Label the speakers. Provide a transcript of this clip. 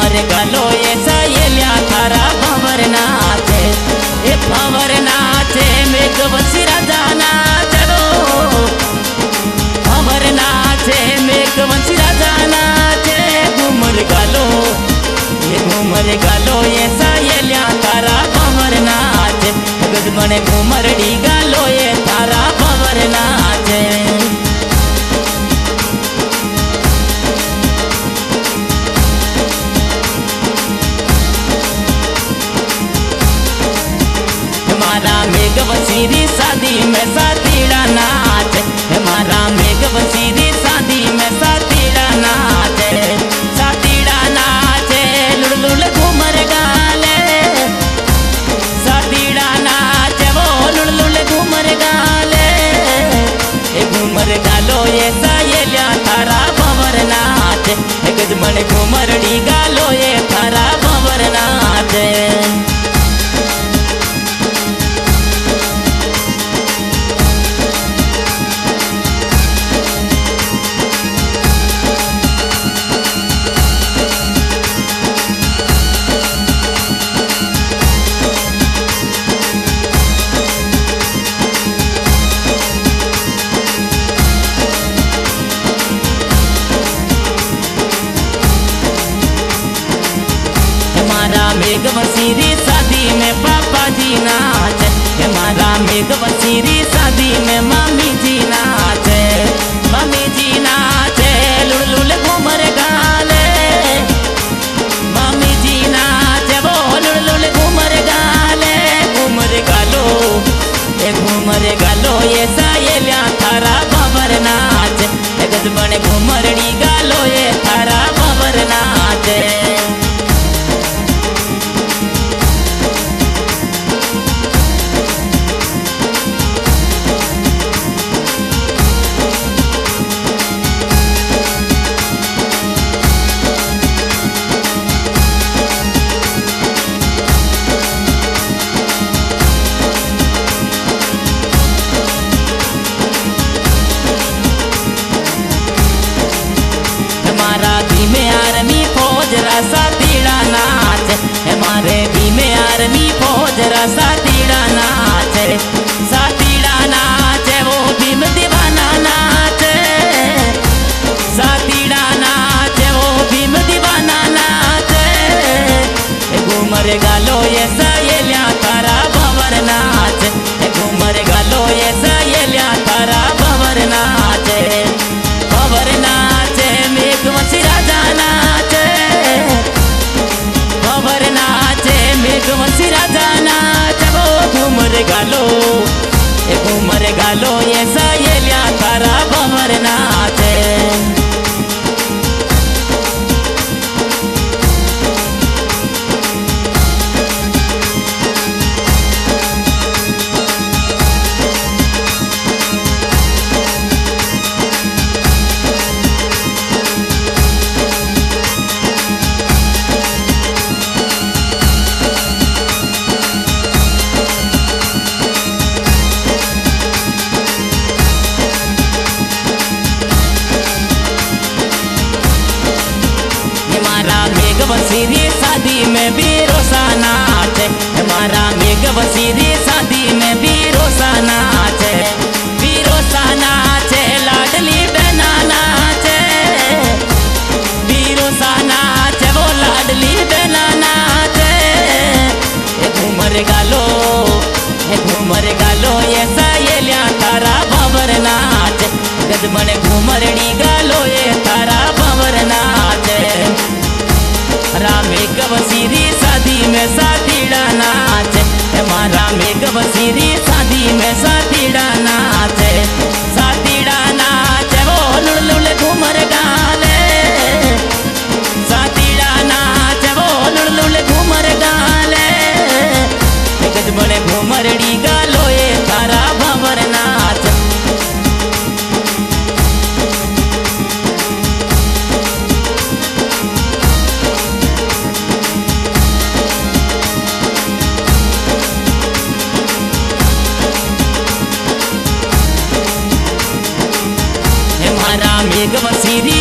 Speaker 1: घूमर गालो ये सहेलिया थारा भंवर नाचे, ए भंवर नाचे मेघवंशी राजा नाचे रो, भंवर नाचे मेघवंशी राजा नाचे। घूमर गालो ये सहेलिया थारा भंवर नाचे, गजमने घूमरड़ी गालो ये थारा भंवर नाचे। हमारा मेघवंशी री शादी में साथीड़ा नाचे, हमारा मेघवंशी री शादी में साथीड़ा नाचे, साथीड़ा नाचे लुड़ लुड़ घूमर गाले, साथीड़ा नाचे वो लुड़ लुड़ घूमर गाले। ए घूमर गालो ये सहेलिया थारा भंवर नाचे, गजमन घूमरड़ी गालो ये थारा भंवर नाचे। मेघवंशी री शादी में पापा जी नाचे, हमारा मेघवंशी री शादी में मम्मी जी नाचे, मम्मी जी नाचे लुड़ लुड़ घूमर गाले, मम्मी जी नाचे वो लुड़ लुड़ घूमर गाले। घूमर गालो ये सहेलिया थारा भंवर नाचे, गजमने घूमरड़ी गालो ये थारा भंवर नाचे। साथीड़ा नाचे, हमारे भीमे आर्मी फौज रा साथीड़ा नाचे, साथीड़ा नाचे वो भीम दीवाना नाचे, साथीड़ा नाचे वो भीम दीवाना नाचे। घूमर गालो ये सहेलिया थारा भंवर नाचे, घूमर गालो ये सहेलिया थारा भंवर नाचे, भंवर नाचे मेघवंशी राजा नाचे, भंवर नाचे मेघवंशी राजा नाचे वो। घूमर गालो ये सहेलिया थारा भंवर नाचे। मेघवंशी री शादी में भी रोसा नाचे, हमारा मेघवंशी री शादी में भी रोसा नाचे, भी रोसा नाचे लाडली बहना नाचे, भी रोसा नाचे वो लाडली बहना नाचे। घूमर गालो ये सहेलिया थारा भंवर नाचे, गजमने घूमरड़ी गालो ये थारा भंवर नाचे। मेघवंशी री शादी में साथीड़ा नाचे, हमारा मेघवंशी री शादी में साथीड़ा नाचे, साथीड़ा नाचे वो लुड़ लुड़ घूमर गाले, साथीड़ा नाचे वो लुड़ लुड़ घूमर गाले। गजमने घूमरड़ी गालो ये थारा भंवर नाचे। मेघवंशी री